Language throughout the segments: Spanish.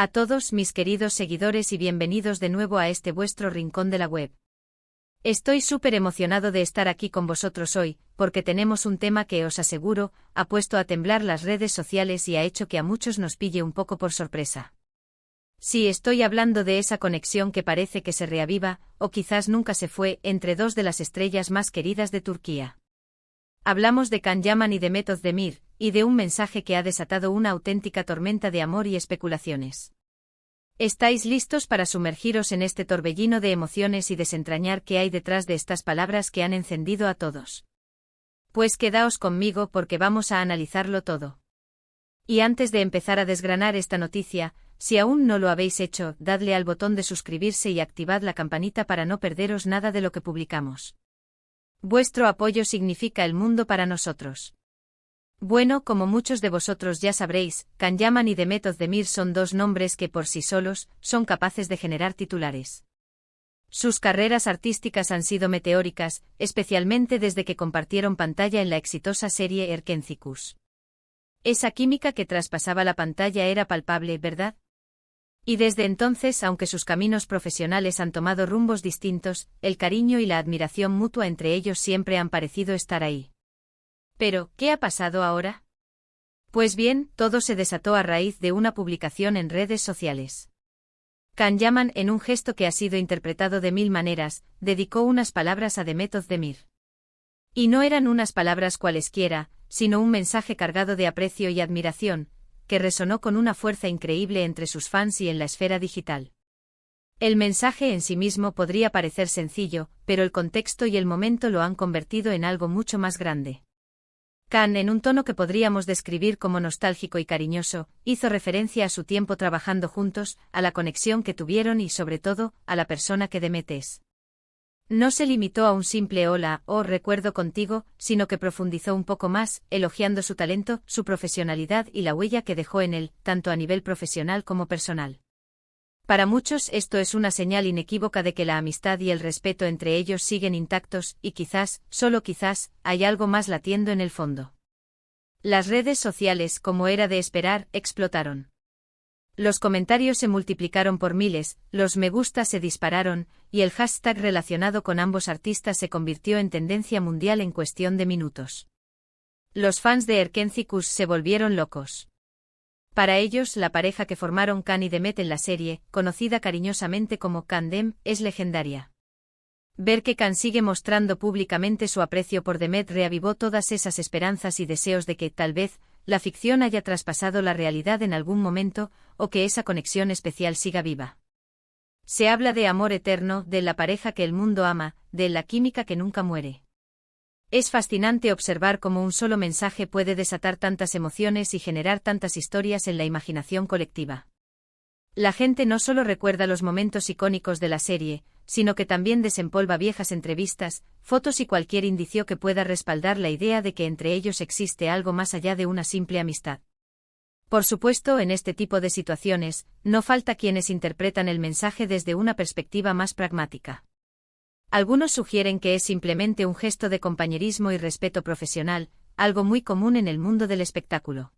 A todos mis queridos seguidores y bienvenidos de nuevo a este vuestro rincón de la web. Estoy súper emocionado de estar aquí con vosotros hoy, porque tenemos un tema que os aseguro, ha puesto a temblar las redes sociales y ha hecho que a muchos nos pille un poco por sorpresa. Sí, estoy hablando de esa conexión que parece que se reaviva, o quizás nunca se fue, entre dos de las estrellas más queridas de Turquía. Hablamos de Can Yaman y Demet Özdemir, y de un mensaje que ha desatado una auténtica tormenta de amor y especulaciones. ¿Estáis listos para sumergiros en este torbellino de emociones y desentrañar qué hay detrás de estas palabras que han encendido a todos? Pues quedaos conmigo porque vamos a analizarlo todo. Y antes de empezar a desgranar esta noticia, si aún no lo habéis hecho, dadle al botón de suscribirse y activad la campanita para no perderos nada de lo que publicamos. Vuestro apoyo significa el mundo para nosotros. Bueno, como muchos de vosotros ya sabréis, Can Yaman y Demet Özdemir son dos nombres que por sí solos son capaces de generar titulares. Sus carreras artísticas han sido meteóricas, especialmente desde que compartieron pantalla en la exitosa serie Erkencikus. Esa química que traspasaba la pantalla era palpable, ¿verdad? Y desde entonces, aunque sus caminos profesionales han tomado rumbos distintos, el cariño y la admiración mutua entre ellos siempre han parecido estar ahí. Pero, ¿qué ha pasado ahora? Pues bien, todo se desató a raíz de una publicación en redes sociales. Can Yaman, en un gesto que ha sido interpretado de mil maneras, dedicó unas palabras a Demet Özdemir. Y no eran unas palabras cualesquiera, sino un mensaje cargado de aprecio y admiración, que resonó con una fuerza increíble entre sus fans y en la esfera digital. El mensaje en sí mismo podría parecer sencillo, pero el contexto y el momento lo han convertido en algo mucho más grande. Can, en un tono que podríamos describir como nostálgico y cariñoso, hizo referencia a su tiempo trabajando juntos, a la conexión que tuvieron y, sobre todo, a la persona que Demet es. No se limitó a un simple hola o recuerdo contigo, sino que profundizó un poco más, elogiando su talento, su profesionalidad y la huella que dejó en él, tanto a nivel profesional como personal. Para muchos esto es una señal inequívoca de que la amistad y el respeto entre ellos siguen intactos, y quizás, solo quizás, hay algo más latiendo en el fondo. Las redes sociales, como era de esperar, explotaron. Los comentarios se multiplicaron por miles, los me gusta se dispararon, y el hashtag relacionado con ambos artistas se convirtió en tendencia mundial en cuestión de minutos. Los fans de Erkencikus se volvieron locos. Para ellos, la pareja que formaron Can y Demet en la serie, conocida cariñosamente como Can Dem, es legendaria. Ver que Can sigue mostrando públicamente su aprecio por Demet reavivó todas esas esperanzas y deseos de que, tal vez, la ficción haya traspasado la realidad en algún momento, o que esa conexión especial siga viva. Se habla de amor eterno, de la pareja que el mundo ama, de la química que nunca muere. Es fascinante observar cómo un solo mensaje puede desatar tantas emociones y generar tantas historias en la imaginación colectiva. La gente no solo recuerda los momentos icónicos de la serie, sino que también desempolva viejas entrevistas, fotos y cualquier indicio que pueda respaldar la idea de que entre ellos existe algo más allá de una simple amistad. Por supuesto, en este tipo de situaciones, no falta quienes interpretan el mensaje desde una perspectiva más pragmática. Algunos sugieren que es simplemente un gesto de compañerismo y respeto profesional, algo muy común en el mundo del espectáculo.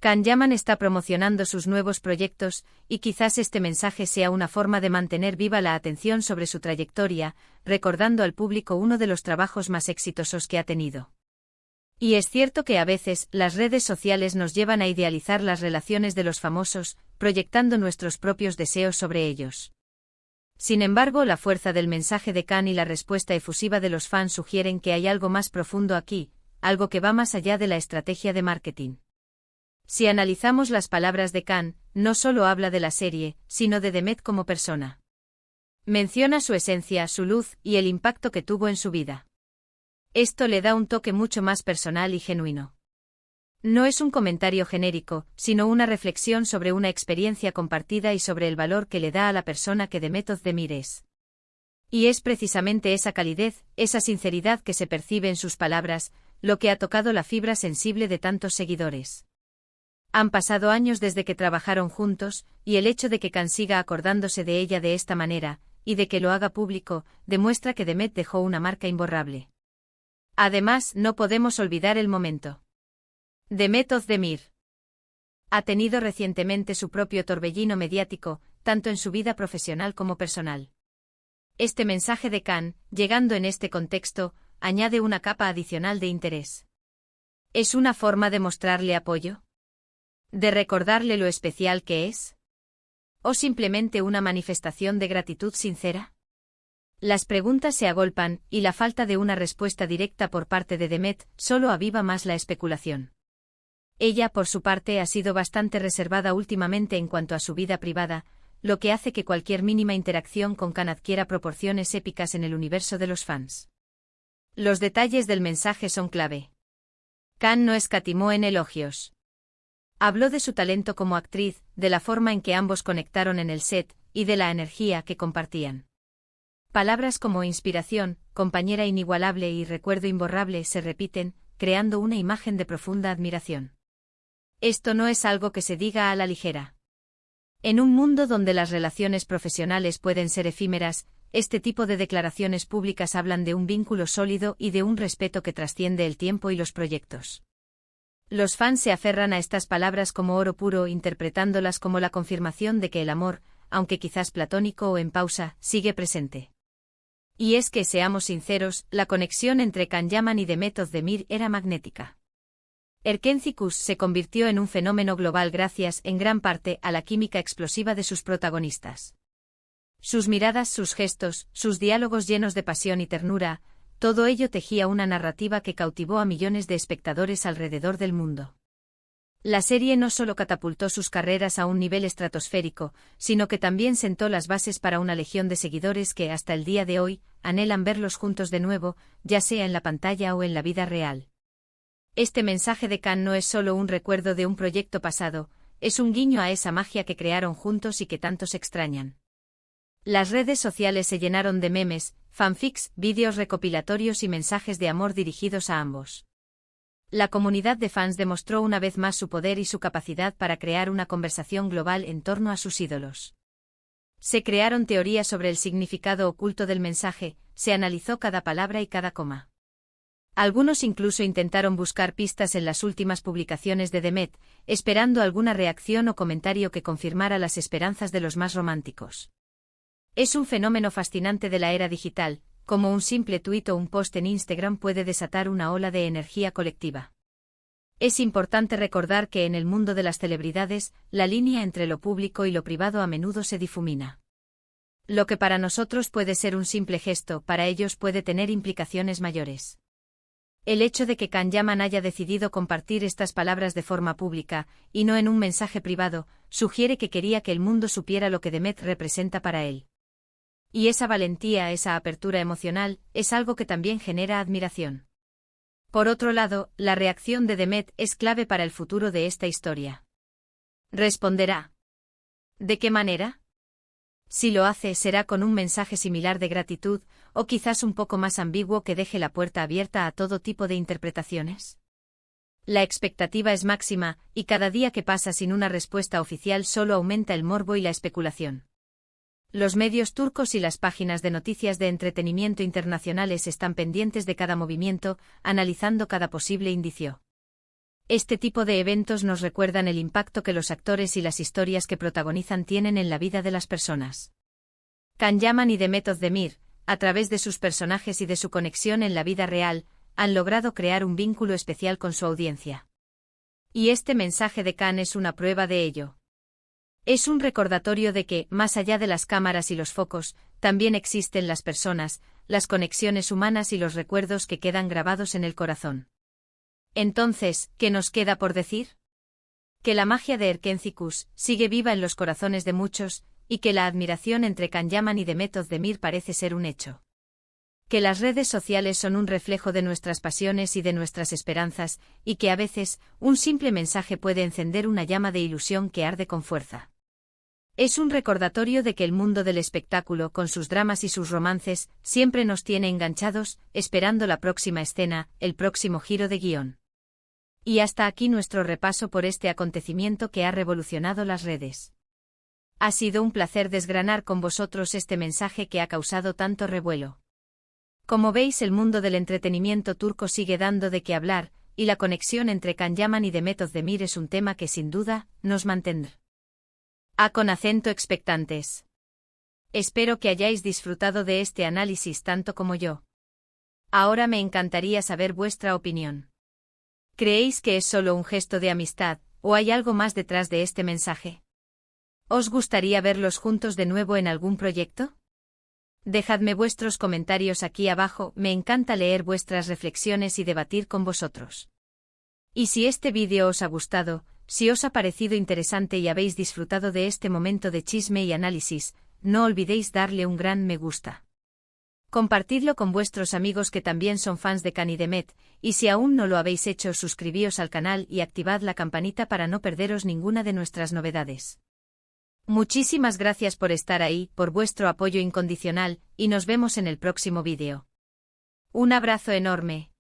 Can Yaman está promocionando sus nuevos proyectos, y quizás este mensaje sea una forma de mantener viva la atención sobre su trayectoria, recordando al público uno de los trabajos más exitosos que ha tenido. Y es cierto que a veces, las redes sociales nos llevan a idealizar las relaciones de los famosos, proyectando nuestros propios deseos sobre ellos. Sin embargo, la fuerza del mensaje de Can y la respuesta efusiva de los fans sugieren que hay algo más profundo aquí, algo que va más allá de la estrategia de marketing. Si analizamos las palabras de Can, no solo habla de la serie, sino de Demet como persona. Menciona su esencia, su luz, y el impacto que tuvo en su vida. Esto le da un toque mucho más personal y genuino. No es un comentario genérico, sino una reflexión sobre una experiencia compartida y sobre el valor que le da a la persona que Demet Özdemir es. Y es precisamente esa calidez, esa sinceridad que se percibe en sus palabras, lo que ha tocado la fibra sensible de tantos seguidores. Han pasado años desde que trabajaron juntos, y el hecho de que Can siga acordándose de ella de esta manera, y de que lo haga público, demuestra que Demet dejó una marca imborrable. Además, no podemos olvidar el momento. Demet Özdemir. Ha tenido recientemente su propio torbellino mediático, tanto en su vida profesional como personal. Este mensaje de Khan, llegando en este contexto, añade una capa adicional de interés. ¿Es una forma de mostrarle apoyo? ¿De recordarle lo especial que es? ¿O simplemente una manifestación de gratitud sincera? Las preguntas se agolpan, y la falta de una respuesta directa por parte de Demet solo aviva más la especulación. Ella, por su parte, ha sido bastante reservada últimamente en cuanto a su vida privada, lo que hace que cualquier mínima interacción con Khan adquiera proporciones épicas en el universo de los fans. Los detalles del mensaje son clave. Khan no escatimó en elogios. Habló de su talento como actriz, de la forma en que ambos conectaron en el set, y de la energía que compartían. Palabras como inspiración, compañera inigualable y recuerdo imborrable se repiten, creando una imagen de profunda admiración. Esto no es algo que se diga a la ligera. En un mundo donde las relaciones profesionales pueden ser efímeras, este tipo de declaraciones públicas hablan de un vínculo sólido y de un respeto que trasciende el tiempo y los proyectos. Los fans se aferran a estas palabras como oro puro, interpretándolas como la confirmación de que el amor, aunque quizás platónico o en pausa, sigue presente. Y es que, seamos sinceros, la conexión entre Can Yaman y Demet Özdemir era magnética. Erkenci-Kuş se convirtió en un fenómeno global gracias, en gran parte, a la química explosiva de sus protagonistas. Sus miradas, sus gestos, sus diálogos llenos de pasión y ternura, todo ello tejía una narrativa que cautivó a millones de espectadores alrededor del mundo. La serie no solo catapultó sus carreras a un nivel estratosférico, sino que también sentó las bases para una legión de seguidores que, hasta el día de hoy, anhelan verlos juntos de nuevo, ya sea en la pantalla o en la vida real. Este mensaje de Khan no es solo un recuerdo de un proyecto pasado, es un guiño a esa magia que crearon juntos y que tantos extrañan. Las redes sociales se llenaron de memes, fanfics, vídeos recopilatorios y mensajes de amor dirigidos a ambos. La comunidad de fans demostró una vez más su poder y su capacidad para crear una conversación global en torno a sus ídolos. Se crearon teorías sobre el significado oculto del mensaje, se analizó cada palabra y cada coma. Algunos incluso intentaron buscar pistas en las últimas publicaciones de Demet, esperando alguna reacción o comentario que confirmara las esperanzas de los más románticos. Es un fenómeno fascinante de la era digital, como un simple tuit o un post en Instagram puede desatar una ola de energía colectiva. Es importante recordar que en el mundo de las celebridades, la línea entre lo público y lo privado a menudo se difumina. Lo que para nosotros puede ser un simple gesto, para ellos puede tener implicaciones mayores. El hecho de que Can Yaman haya decidido compartir estas palabras de forma pública, y no en un mensaje privado, sugiere que quería que el mundo supiera lo que Demet representa para él. Y esa valentía, esa apertura emocional, es algo que también genera admiración. Por otro lado, la reacción de Demet es clave para el futuro de esta historia. ¿Responderá? ¿De qué manera? Si lo hace, será con un mensaje similar de gratitud, o quizás un poco más ambiguo que deje la puerta abierta a todo tipo de interpretaciones. La expectativa es máxima, y cada día que pasa sin una respuesta oficial solo aumenta el morbo y la especulación. Los medios turcos y las páginas de noticias de entretenimiento internacionales están pendientes de cada movimiento, analizando cada posible indicio. Este tipo de eventos nos recuerdan el impacto que los actores y las historias que protagonizan tienen en la vida de las personas. Can Yaman y Demet Özdemir, a través de sus personajes y de su conexión en la vida real, han logrado crear un vínculo especial con su audiencia. Y este mensaje de Khan es una prueba de ello. Es un recordatorio de que, más allá de las cámaras y los focos, también existen las personas, las conexiones humanas y los recuerdos que quedan grabados en el corazón. Entonces, ¿qué nos queda por decir? Que la magia de Erkenci-Kuş sigue viva en los corazones de muchos, y que la admiración entre Can Yaman y Demet Özdemir parece ser un hecho. Que las redes sociales son un reflejo de nuestras pasiones y de nuestras esperanzas, y que a veces, un simple mensaje puede encender una llama de ilusión que arde con fuerza. Es un recordatorio de que el mundo del espectáculo, con sus dramas y sus romances, siempre nos tiene enganchados, esperando la próxima escena, el próximo giro de guión. Y hasta aquí nuestro repaso por este acontecimiento que ha revolucionado las redes. Ha sido un placer desgranar con vosotros este mensaje que ha causado tanto revuelo. Como veis, el mundo del entretenimiento turco sigue dando de qué hablar, y la conexión entre Can Yaman y Demet Özdemir es un tema que sin duda nos mantendrá con acento expectantes. Espero que hayáis disfrutado de este análisis tanto como yo. Ahora me encantaría saber vuestra opinión. ¿Creéis que es solo un gesto de amistad, o hay algo más detrás de este mensaje? ¿Os gustaría verlos juntos de nuevo en algún proyecto? Dejadme vuestros comentarios aquí abajo, me encanta leer vuestras reflexiones y debatir con vosotros. Y si este vídeo os ha gustado, si os ha parecido interesante y habéis disfrutado de este momento de chisme y análisis, no olvidéis darle un gran me gusta. Compartidlo con vuestros amigos que también son fans de Can y Demet, y si aún no lo habéis hecho, suscribíos al canal y activad la campanita para no perderos ninguna de nuestras novedades. Muchísimas gracias por estar ahí, por vuestro apoyo incondicional, y nos vemos en el próximo vídeo. Un abrazo enorme.